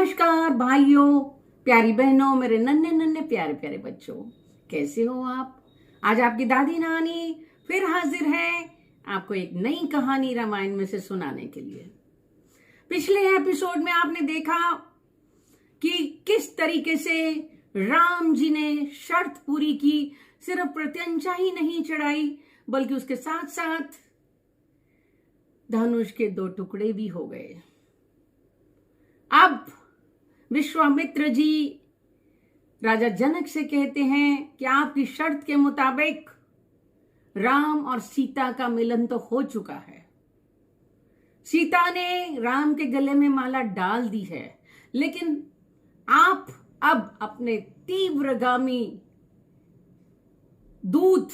नमस्कार भाइयों, प्यारी बहनों, मेरे नन्हे नन्हे प्यारे प्यारे बच्चों, कैसे हो आप। आज आपकी दादी नानी फिर हाजिर हैं आपको एक नई कहानी रामायण में से सुनाने के लिए। पिछले एपिसोड में आपने देखा कि किस तरीके से राम जी ने शर्त पूरी की। सिर्फ प्रत्यंचा ही नहीं चढ़ाई बल्कि उसके साथ साथ धनुष के 2 टुकड़े भी हो गए। अब विश्वामित्र जी राजा जनक से कहते हैं कि आपकी शर्त के मुताबिक राम और सीता का मिलन तो हो चुका है। सीता ने राम के गले में माला डाल दी है, लेकिन आप अब अपने तीव्रगामी दूत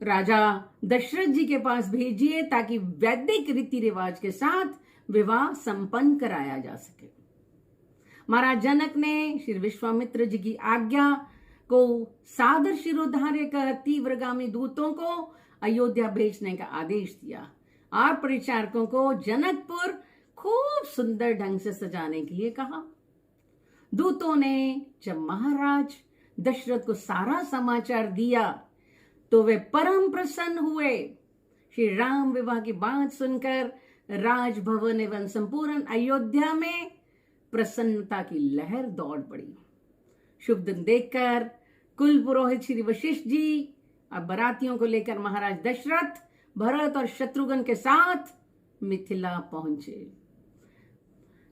राजा दशरथ जी के पास भेजिए ताकि वैदिक रीति रिवाज के साथ विवाह संपन्न कराया जा सके। महाराज जनक ने श्री विश्वामित्र जी की आज्ञा को सादर शिरोधार्य कर तीव्रगामी दूतों को अयोध्या भेजने का आदेश दिया और परिचारकों को जनकपुर खूब सुंदर ढंग से सजाने के लिए कहा। दूतों ने जब महाराज दशरथ को सारा समाचार दिया तो वे परम प्रसन्न हुए। श्री राम विवाह की बात सुनकर राजभवन एवं संपूर्ण अयोध्या में प्रसन्नता की लहर दौड़ पड़ी। शुभ दिन देखकर कुल पुरोहित श्री वशिष्ठ जी और बारातियों को लेकर महाराज दशरथ भरत और शत्रुघ्न के साथ मिथिला पहुंचे।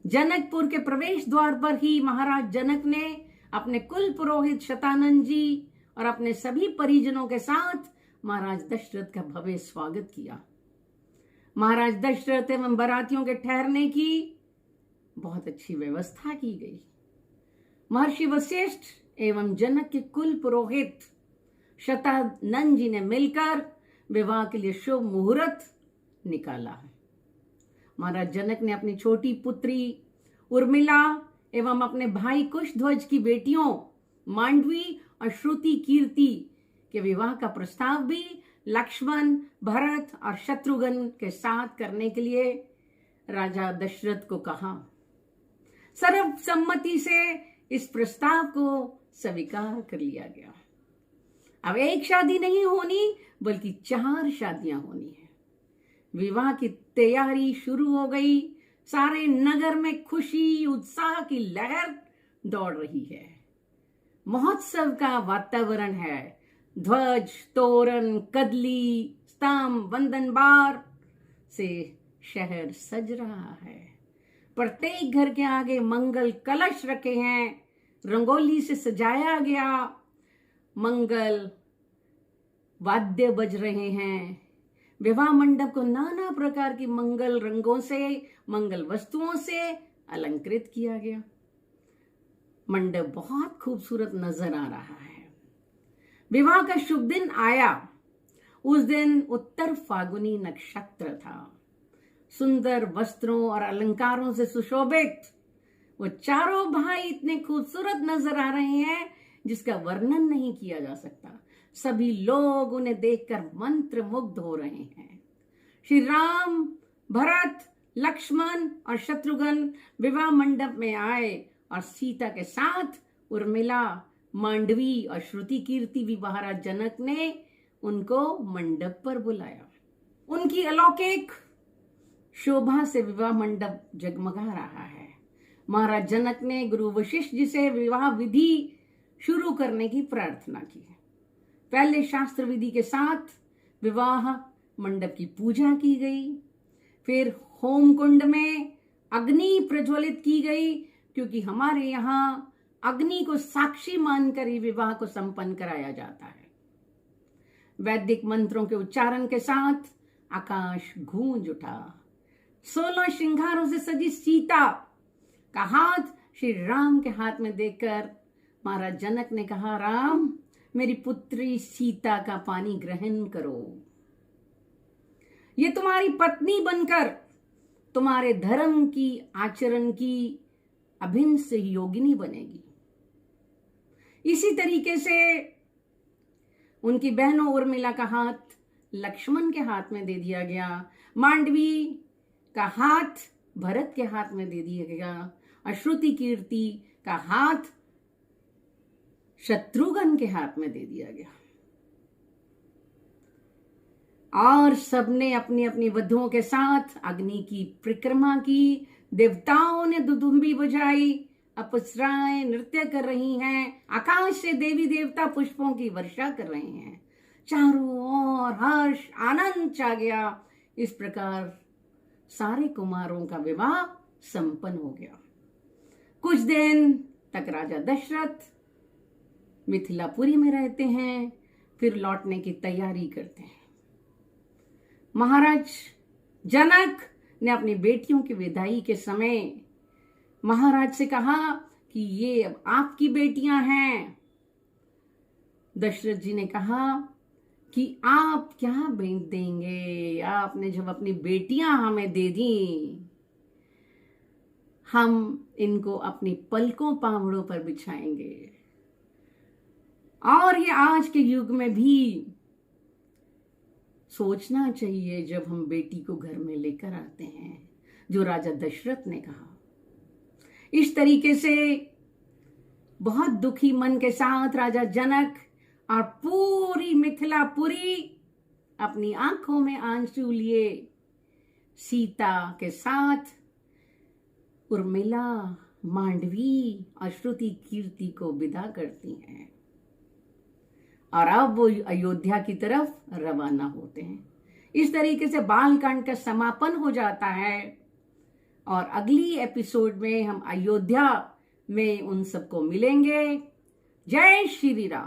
जनकपुर के प्रवेश द्वार पर ही महाराज जनक ने अपने कुल पुरोहित शतानंद जी और अपने सभी परिजनों के साथ महाराज दशरथ का भव्य स्वागत किया। महाराज दशरथ एवं बारातियों के ठहरने की बहुत अच्छी व्यवस्था की गई। महर्षि वशिष्ठ एवं जनक के कुल पुरोहित शतानंद जी ने मिलकर विवाह के लिए शुभ मुहूर्त निकाला है। महाराज जनक ने अपनी छोटी पुत्री उर्मिला एवं अपने भाई कुशध्वज की बेटियों मांडवी और श्रुति कीर्ति के विवाह का प्रस्ताव भी लक्ष्मण, भरत और शत्रुघ्न के साथ करने के लिए राजा दशरथ को कहा। सर्वसम्मति से इस प्रस्ताव को स्वीकार कर लिया गया। अब एक शादी नहीं होनी बल्कि 4 शादियां होनी है। विवाह की तैयारी शुरू हो गई। सारे नगर में खुशी उत्साह की लहर दौड़ रही है। महोत्सव का वातावरण है। ध्वज, तोरण, कदली, स्तंभ, वंदन बार से शहर सज रहा है। प्रत्येक घर के आगे मंगल कलश रखे हैं, रंगोली से सजाया गया, मंगल वाद्य बज रहे हैं। विवाह मंडप को नाना प्रकार की मंगल रंगों से, मंगल वस्तुओं से अलंकृत किया गया। मंडप बहुत खूबसूरत नजर आ रहा है। विवाह का शुभ दिन आया। उस दिन उत्तर फागुनी नक्षत्र था। सुंदर वस्त्रों और अलंकारों से सुशोभित वो चारों भाई इतने खूबसूरत नजर आ रहे हैं जिसका वर्णन नहीं किया जा सकता। सभी लोग उन्हें देखकर मंत्र मुग्ध हो रहे हैं। श्री राम, भरत, लक्ष्मण और शत्रुघ्न विवाह मंडप में आए और सीता के साथ उर्मिला, मांडवी और श्रुति कीर्ति भी महाराज जनक ने उनको मंडप पर बुलाया। उनकी अलौकिक शोभा से विवाह मंडप जगमगा रहा है। महाराज जनक ने गुरु वशिष्ठ जी से विवाह विधि शुरू करने की प्रार्थना की। पहले शास्त्र विधि के साथ विवाह मंडप की पूजा की गई। फिर होम कुंड में अग्नि प्रज्वलित की गई, क्योंकि हमारे यहाँ अग्नि को साक्षी मानकर ही विवाह को संपन्न कराया जाता है। वैदिक मंत्रों के उच्चारण के साथ आकाश गूंज उठा। 16 श्रृंगारों से सजी सीता का हाथ श्री राम के हाथ में देकर महाराज जनक ने कहा, राम, मेरी पुत्री सीता का पानी ग्रहण करो। ये तुम्हारी पत्नी बनकर तुम्हारे धर्म की आचरण की अभिन्न सहयोगिनी बनेगी। इसी तरीके से उनकी बहनों उर्मिला का हाथ लक्ष्मण के हाथ में दे दिया गया। मांडवी का हाथ भरत के हाथ में दे दिया गया अश्रुति कीर्ति का हाथ शत्रुघ्न के हाथ में दे दिया गया और सबने अपनी अपनी वधुओं के साथ अग्नि की परिक्रमा की। देवताओं ने दुदुम्बी बजाई, अप्सराएं नृत्य कर रही हैं, आकाश से देवी देवता पुष्पों की वर्षा कर रहे हैं। चारों ओर हर्ष आनंद छा गया। इस प्रकार सारे कुमारों का विवाह संपन्न हो गया। कुछ दिन तक राजा दशरथ मिथिलापुरी में रहते हैं, फिर लौटने की तैयारी करते हैं। महाराज जनक ने अपनी बेटियों की विदाई के समय महाराज से कहा कि ये अब आपकी बेटियां हैं। दशरथ जी ने कहा कि आप क्या भेंट देंगे, आपने जब अपनी बेटियां हमें दे दी, हम इनको अपनी पलकों पावड़ों पर बिछाएंगे। और ये आज के युग में भी सोचना चाहिए जब हम बेटी को घर में लेकर आते हैं, जो राजा दशरथ ने कहा। इस तरीके से बहुत दुखी मन के साथ राजा जनक और पूरी मिथिलापुरी अपनी आंखों में आंसू लिए सीता के साथ उर्मिला, मांडवी और श्रुति कीर्ति को विदा करती हैं और अब वो अयोध्या की तरफ रवाना होते हैं। इस तरीके से बालकांड का समापन हो जाता है और अगली एपिसोड में हम अयोध्या में उन सबको मिलेंगे। जय श्री राम।